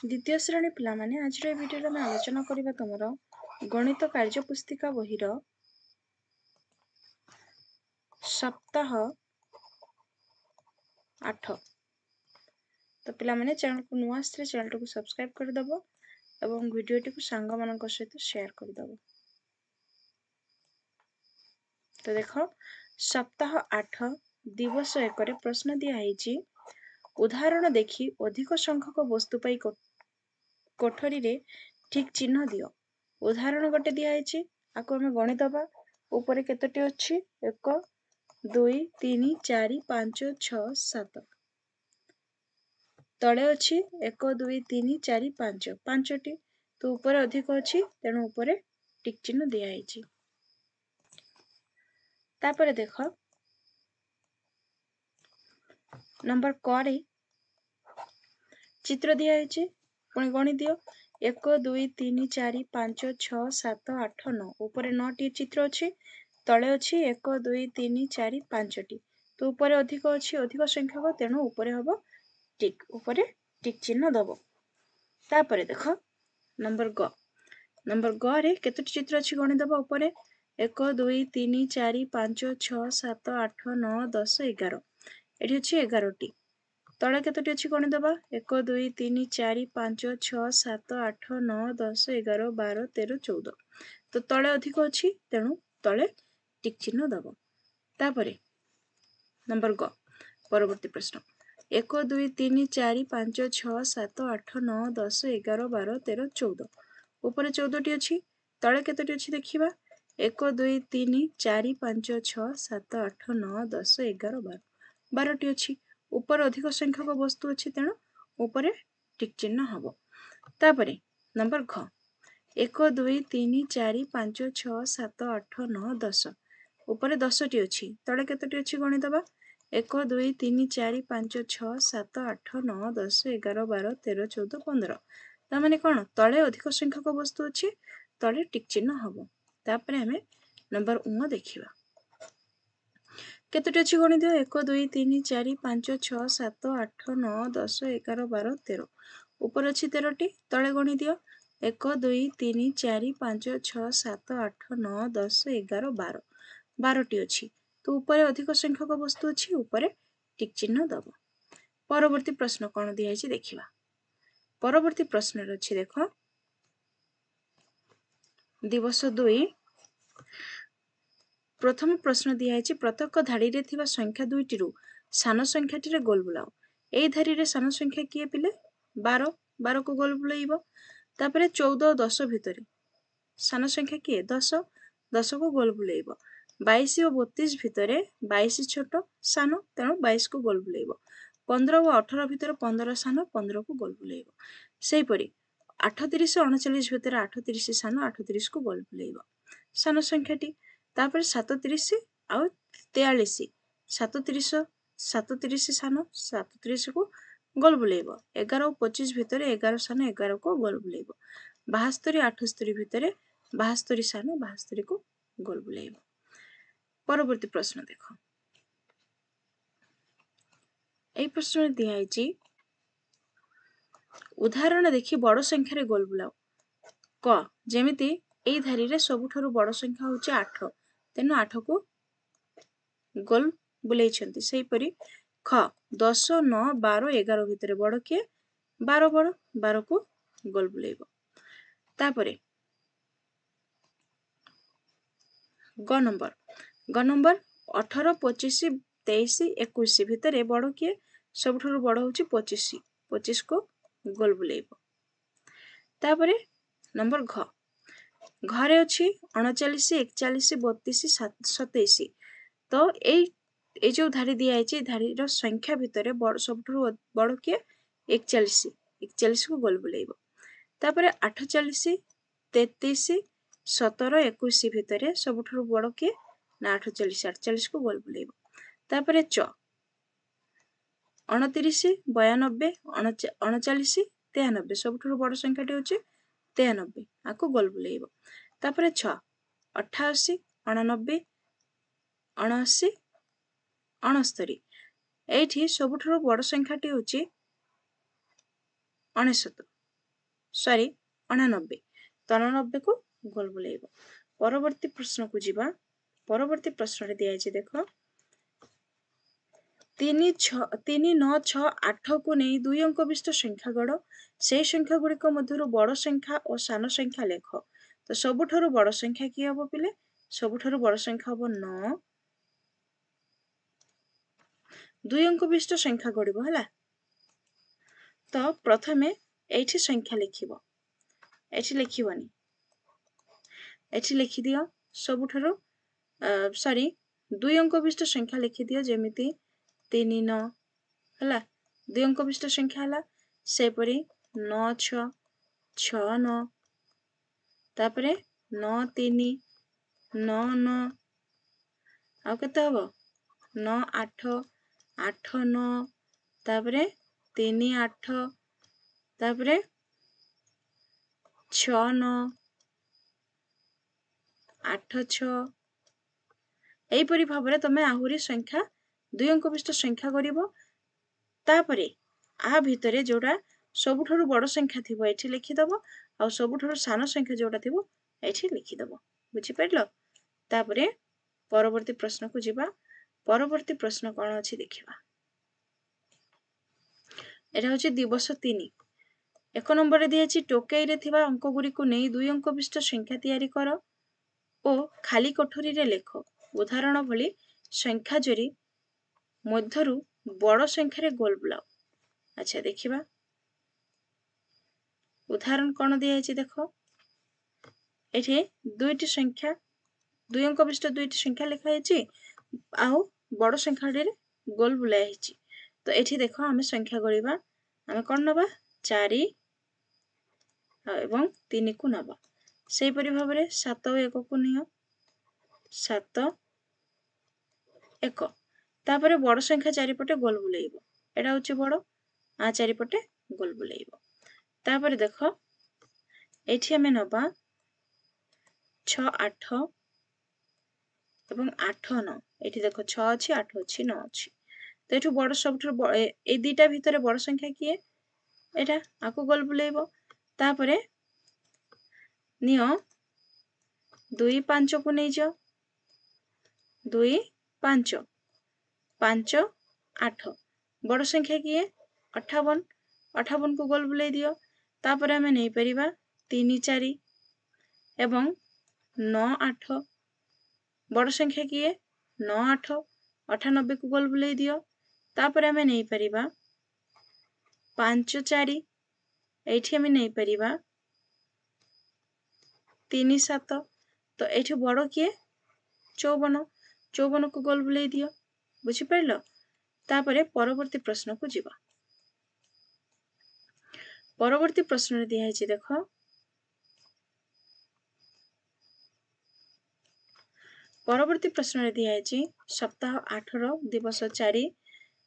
द्वितीय श्रेणी पिला माने आज भिडियो में आलोचना करबा तुमर गणित कार्यपुस्तिका बहिर सप्ताह 8। तो पिला माने चैनल को नुआ आसले चैनल को सब्सक्राइब कर दबो एवं वीडियोटी को सांग मानक सहित शेयर कर दबो। तो देखो सप्ताह 8 दिवस 1 रे प्रश्न दिया है उदाहरण देखी अधिक संख्यक वस्तु पाई कोठरी रे ठीक चिन्ह दियो। उदाहरण गोटे दिया है आपको हमें गणि दबा ऊपर केतोटी अछि 1 2 3 4 5 6 7 तले अछि 1 2 3 4 5 5टी तो ऊपर अधिक अछि तेणु ऊपर टिक चिन्ह दिया है। तापर देख नंबर क रे चित्र दिया है पुणी गणि दियो 1 2 3 4 5 6 7 8 9 ऊपर 9टी चित्र अछि तले अछि 1 2 3 4 5टी तो ऊपर अधिक अछि अधिक संख्यक तेणु ऊपर हबो टिक ऊपर टिक चिन्ह दबो। तापर देख नंबर ग रे केतोटी चित्र अछि गणि दबो ऊपर 1 2 3 4 5 6 7 8 9 10 11 एठी अछि 11टी तले केतोटी अछि गणि दबा 1 2 3 4 5 6 7 8 9 10 11 12 13 14 तो तले अधिक अछि तेणु तले टिक चिन्ह दबो। तापर नंबर ग परवर्ती प्रश्न 1 2 3 4 5 6 7 8 9 10 11 12 13 14 ऊपर 14टी अछि तले केतोटी अछि देखिबा 1 2 3 4 5 6 7 8 9 10 11 12 12टी अछि ऊपर अधिक संख्यक वस्तु अछि तेणु ऊपर टिक चिन्ह हबो। तापर नंबर घ 1 2 3 4 5 6 7 8 9 10 ऊपर 10टी अछि तले केतोटी अछि गणि दबा 1 2 3 4 5 6 7 8 9 10 11 12 13 14 15 ता माने कोन तले अधिक संख्यक वस्तु अछि तले टिक चिन्ह हबो। तापर हमें नंबर उ देखिबा केतोटी अछि गणि दियो 1 2 3 4 5 6 7 8 9 10 11 12 13 ऊपर अछि 13टी तले गणि दियो 1 2 3 4 5 6 7 8 9 10 11 12 12टी अछि तो ऊपर अधिक संख्यक वस्तु अछि ऊपर टिक चिन्ह दबो। परवर्ती प्रश्न कोन दिया है देखिबा परवर्ती प्रश्न अछि देखो दिवस 2 प्रथम प्रश्न दिया है प्रत्येक धाड़ी रे थिबा संख्या दुईटी रु सान संख्याटी रे गोल बुलाओ एई धाड़ी रे सान संख्या किए पिले 12 12 को गोल बुलाइबो। तापरे 14 10 भितरे सान संख्या किए 10 10 को गोल बुलाइबो 22 और 32 भितरे 22 छोट सान तेणु 22 को गोल बुलाइबो 15 और 18 भितरे 15 सान 15 को गोल बुलाइबो। सेही परी 38 और 39 भितरे 38 सान 38 को गोल बुलाइबो सान संख्याटी तापर 37 और 43 37 37 सान 37 को गोल बुलाइबो 11 और 25 भितरे 11 सान 11 को गोल बुलाइबो 72 78 भितरे 72 सान 72 को गोल बुलाइबो। परवर्ती प्रश्न देखो एई प्रश्न दिया है उदाहरण देखि बड़ संख्या रे गोल बुलाओ क जेमिति एई धारी रे सबुठारु बड़ संख्या होची 8 तेनु 8 को गोल बुलाई छंती सेही परी ख 10 9 12 11 भितरे बड़ के 12 बड़ 12 को गोल बुलाइबो। तापरे ग नंबर 18 25 23 21 भितरे बड़ के सबुठारु बड़ होची 25 25 को गोल बुलाइबो। तापरे नंबर घ घरे अछि 39 41 32 27 तो ए जो धारी दिया है धारी रो संख्या भितरे बड़ सबुठारु बड़ के 41 41 को गोल बुलाइबो। तापरे 48 33 17 21 भितरे सबुठारु बड़ के ना 48 48 को गोल बुलाइबो। तापरे च 29 92 39 93 सबुठारु बड़ संख्याटी होची 93 आको गोल बुलाइबो। तापरे 6 88 89 79 69 एठी सबुठारु बड़ संख्याटी होची 69 सॉरी 89 तो 89 को गोल बुलेइब। परवर्ती प्रश्न को जीवा। परवर्ती प्रश्न रे दिया छै देखो 3 9 6 8 को नहीं दुई अंक विशिष्ट संख्या गढ़ से संख्या गुड़िक मध्य बड़ संख्या और सान संख्या लेख। तो सबुठारु बड़ संख्या किए हम पिले सबुठारु बड़ संख्या हम 9 दुई अंक विशिष्ट संख्या गढ़ है। तो प्रथमे एठी संख्या लिखिबो एठी लिखिबनी एठी लिखि दियो सबुठारु सॉरी दुई अंक विशिष्ट संख्या लिखि दियो जेमिति 3 9 हला दुई अंक विशिष्ट संख्या हला सेपरी 9 6 6 9 तापरे 9 3 9 9 आ केते हबो 9 8 8 9 तापरे 3 8 तापरे 6 9 8 6 एहीपरि भाव तमे आहुरी संख्या दुई अंक विशिष्ट संख्या करिवो तापरे आ भितरे जोड़ा सबुठारु बड़ संख्या थिबो एठी लिखिदबो आ सबुठारु सान संख्या जोड़ा थिबो एठी लिखिदबो बुझि पाइलो। तापरे परवर्ती प्रश्न को जीवा। परवर्ती प्रश्न कोन अछि देखिबा। एटा होछि दिवस 3 एक नंबर रे दियाछि टोकेई रे थिबा अंक गुडी को नै दुई अंक विशिष्ट संख्या तैयारी करो ओ खाली कोठरी रे लेखो। उदाहरण भली संख्या जोरी मध्यरु बड़ संख्या रे गोल बुलाओ। अच्छा देखिबा उदाहरण कोन दियाछि देखो एठी दुईटी संख्या दुई अंक विशिष्ट दुईटी संख्या लिखा हैछि आउ बड़ संख्या रे गोल बुलाय हैछि। तो एठी देखो आमे संख्या गणिबा आमे कोन नबा 4 एवं 3 को नबा सेही परि भाबरे 7 और 1 को नियो 7 1 तापरे बड़ संख्या चारिपटे गोल बुलाइबो एटा होछि बड़ आ चारिपटे गोल बुलाइबो। तापरे देखो एठी आमे नबा 6 8 एवं 8 9 एठी देखो 6 अछि 8 अछि 9 अछि। तो एठु बड़ सबठु ए दुईटा भितरे बड़ संख्या किए एटा आकु गोल बुलाइबो। तापरे नियो 2 5 को नै जाओ 2 5 5 8 बड़ संख्या किए 58 58 को गोल बुलाई दियो। तापरे हमें नहीं परिबा 3 4 एवं 9 8 बड़ संख्या किए 9 8 98 को गोल बुलाई दियो। तापरे हमें नहीं परिबा 5 4 एठी हमें नहीं परिबा 3 7 तो एठी बड़ किए 54 54 को गोल बुलाई दियो बुझि पाइलो। तापरे परवर्ती प्रश्न को जीवा। परवर्ती प्रश्न रे दिया हैछि देखो परवर्ती प्रश्न रे दिया हैछि सप्ताह 8 रो दिवस 4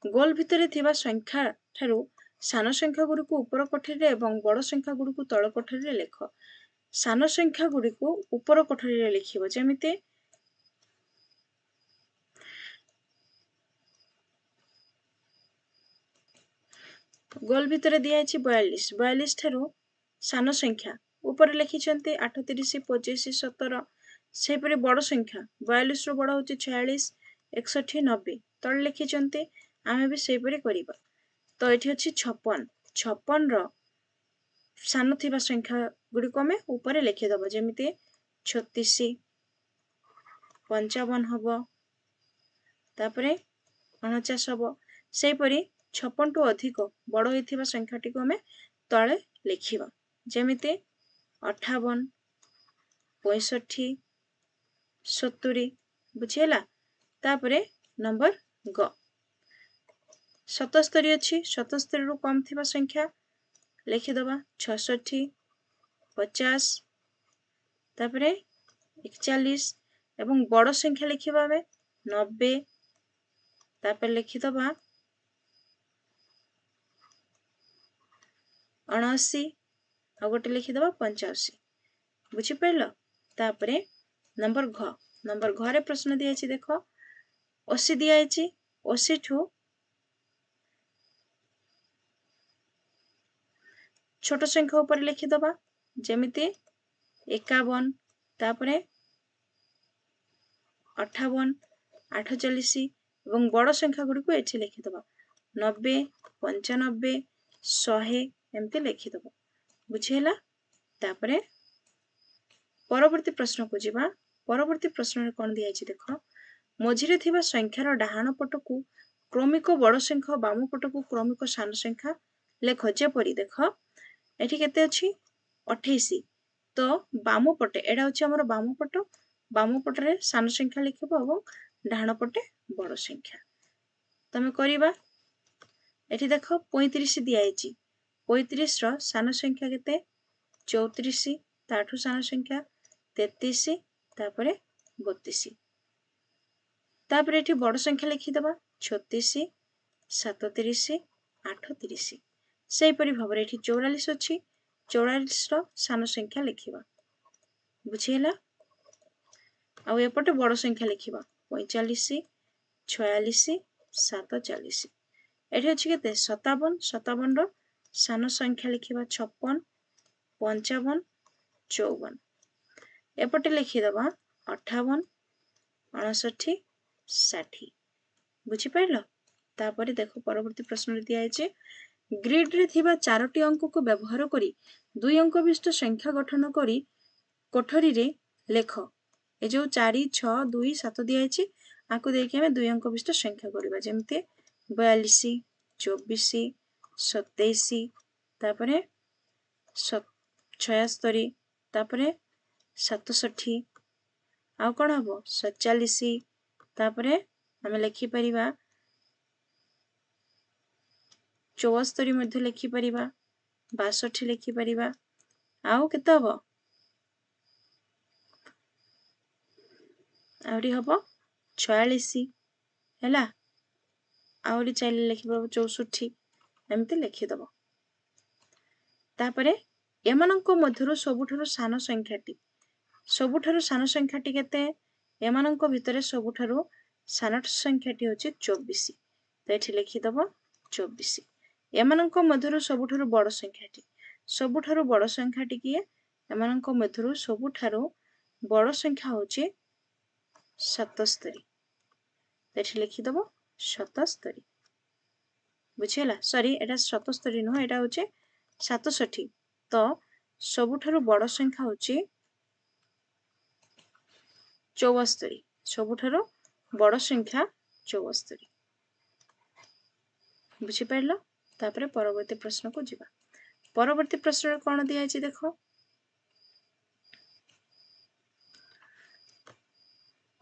गोल भितरे थिबा संख्या ठारू सान संख्या गुडी को ऊपर कोठरी रे एवं बड़ संख्या गुडी को तळ कोठरी रे लेख। सान संख्या गुडी को ऊपर कोठरी रे लिखिबो जेमिति गोल भितरे दिया हैछि 42 42 ठारू सान संख्या ऊपर लिखिछन्ते 8 30 25 17 सेपरि बड़ संख्या 42 रो बड़ होछि 46 61 90 तळ लिखिछन्ते आमे भी सेपरि करिबा। तो एठी अछि 56 56 रो सान थिबा संख्या गुडी को हमें ऊपर लिखि दबो जेमिति 36 55 हबो तापरे 49 हबो सेपरि 56 टू अधिक बड़ होइथिबा संख्याटी को हमें तळे लिखिबा जेमिति 58 65 70 बुझिला। तापरे नंबर ग 77 अछि 77 रु कम थिबा संख्या लिखि दबा 66 50 तापरे 41 एवं बड़ संख्या लिखिबा बे 90 तापर लिखि दबा 79 आ गोटे लिखि दबा 85 बुझि पाइलो। तापरे नंबर घ रे प्रश्न दिया अछि देखो 80 दिया अछि 80 ठू छोट संख्या ऊपर लिखिदबा जेमिति 51 तापरे 58 48 एवं बड़ संख्या गुडी को एठी लिखिदबा 90 95 100 एमती लिखिदबा बुझिहेला। तापरे परवर्ती प्रश्न को जिबा। परवर्ती प्रश्न रे कोन दिया छि देखो मझिरे थिबा संख्यार डाहाण पटकू क्रमिक बड़ संख्या बाम पटकू क्रमिक सान संख्या लेख जेपरि देखो एठी केते अछि 28 तो बाम पटे एडा अछि हमर बाम पटरे सान संख्या लिखबो एवं डाहाण पटे बड़ संख्या तमे करिबा। एठी देखो 35 दिया आइछि 35 रो सान संख्या केते 34 ताठू सान संख्या 33 तापरे 32 तापरे एठी बड़ संख्या लिखि दबा 36 37 38 सेहि परि भाबरे एठी 44 अछि 44 रो सान संख्या लिखिबा बुझिहेला। आ एपटे बड़ संख्या लिखिबा 45 46 47 एठी अछि केते 57 57 रो सान संख्या लिखिबा 56 55 54 एपटे लिखिदबा 58 59 60 बुझी पाइलो। तापरे देखो परवर्ती प्रश्न रे दिया है ग्रिड रे थिबा 4टी अंक को व्यवहार करी 2 अंक विशिष्ट संख्या गठन करी कोठरी रे लेख ए जो 4 6 2 7 दिया है आकु देखि हमें 2 अंक विशिष्ट संख्या करबा जेमते 42 24 27 तापरे 76 तापरे 67 आउ कोन हबो 47 तापरे हमें लिखि परिबा 74 मध्ये लिखि परिबा 62 लिखि परिबा आउ केते हबो आउरी हबो 46 हैला आउरी चाइले लिखिबा 64 एमते लिखि दबो। तापरे एमानंको मध्यरु सबुठारु सान संख्याटी केते एमानंको भितरे सबुठारु सान संख्याटी होची 24 तो एठी लिखि दबो 24 एमानंको मध्यरु सबुठारु बड़ संख्याटी किए एमानंको मध्यरु सबुठारु बड़ संख्या होची 77 तो एठी लिखि दबो 77 बुझिला सॉरी एटा 77 न एटा होचे 67 तो सबुठारु बड़ संख्या होची 74 सबुठारु बड़ संख्या 74 बुझी पाइलो। तापरे परवर्ती प्रश्न को जिबा। परवर्ती प्रश्न रे कोन दिया छि देखो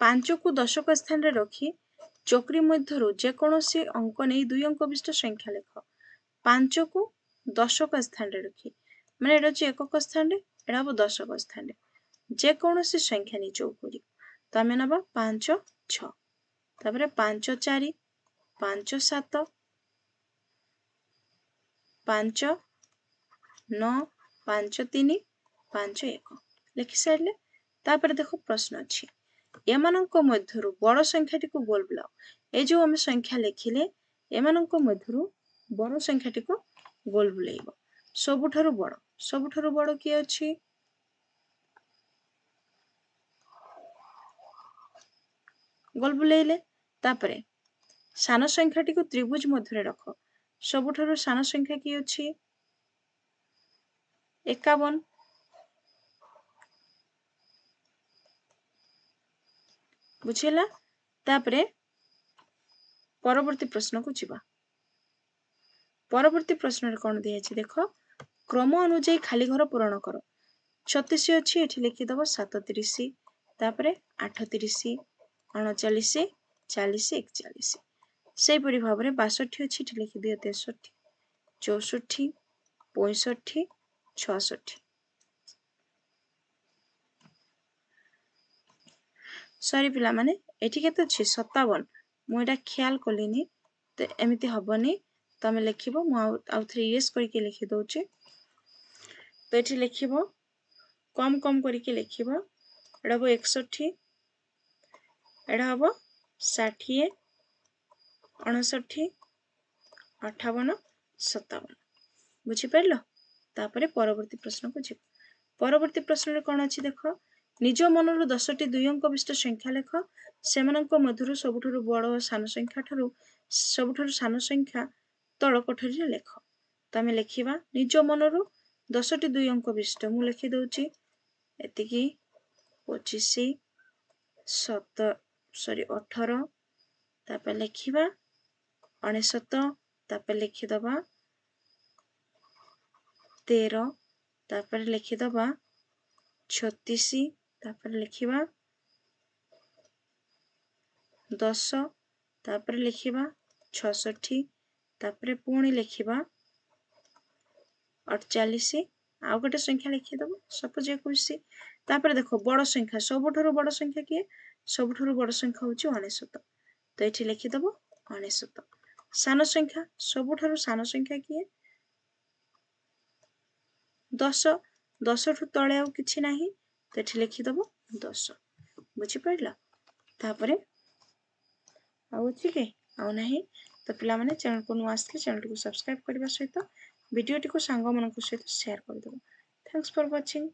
5 को दशक स्थान रे रखी चक्री मध्यरु जे कोनोसी अंक नै 2 अंक विशिष्ट संख्या लेख 5 को दशक स्थान रे रखी माने एटा छि एकक स्थान रे एटा हो दशक स्थान रे जे कोनोसी संख्या नै चौकरी तो हमें नबा 5 6 तापरे 5 4 5 7 5 9 5 3 5 1 लिखि सारले। तापरे देखो प्रश्न अछि एमानंको मध्यरु बड़ संख्याटी को गोल बुलाओ ए जो हम संख्या लिखिले एमानंको मध्यरु बड़ संख्याटी को गोल बुलाइबो सबुठारु बड़ की अछि गोल बुलाइले। तापरे सान संख्याटी को त्रिभुज मध्य रख सबुठारु सान संख्या की अछि 51 बुझिला। तापरे परवर्ती प्रश्न को जिबा। परवर्ती प्रश्न रे कोन दिया छि देखो क्रम अनुଯାयी खाली घर पूरण करो 36 अछि एठी लिखि दबो 37 तापरे 38 39 40 41 सेहि परि भाबरे 62 अछि एठी लिखि दियो 63 64 65 66 सॉरी पिला माने एठी केते अछि 57 मु एटा ख्याल कोलिनी तो एमिति हबनी तमे लिखिबो मु आउ थ्री इरेज करके लिखि दोछि तो एठी लिखिबो कम कम करके लिखिबो एडा हो 61 एडा हो 60 59 58 57 बुझी पाइलो। तापरे परवर्ती प्रश्न को जीव परवर्ती प्रश्न कौन अच्छी देख निज मनर 10टी 2 अंक विशिष्ट संख्या लेख सेमानंक मध्यरु सबुठारु बड़ सान संख्या ठारु सबुठारु सान संख्या तल कोठरी लेख तो आम लिखा निज मनर 10टी 2 अंक विशिष्ट मु लिखि दउची एतिकी 25 18 तापर लिखिबा 99 तापर लिखिदबा 13 तापर लिखिदबा 36 तापर लिखिबा 10 तापर लिखिबा 66 तापर पुणी लिखिबा 48 आउ गोटे संख्या लिखिदब सपोज 21 तापर देखो बड़ संख्या सबुठारु बड़ संख्या किए सबुठारु बड़ संख्या होची 99 तो एठी लिखिदब 99 सान संख्या सबुठारु सान संख्या किए 10 10 ठु तळे आउ किछि नाही तो एठी लिखिदब 10 बुझी पड़ला तापरे आउ अछि के आउ नाही तो पिला माने चैनल को नु आसले चैनल को सब्सक्राइब करबा सहित वीडियो को सांग मन सहित शेयर कर दो थैंक्स फॉर वाचिंग।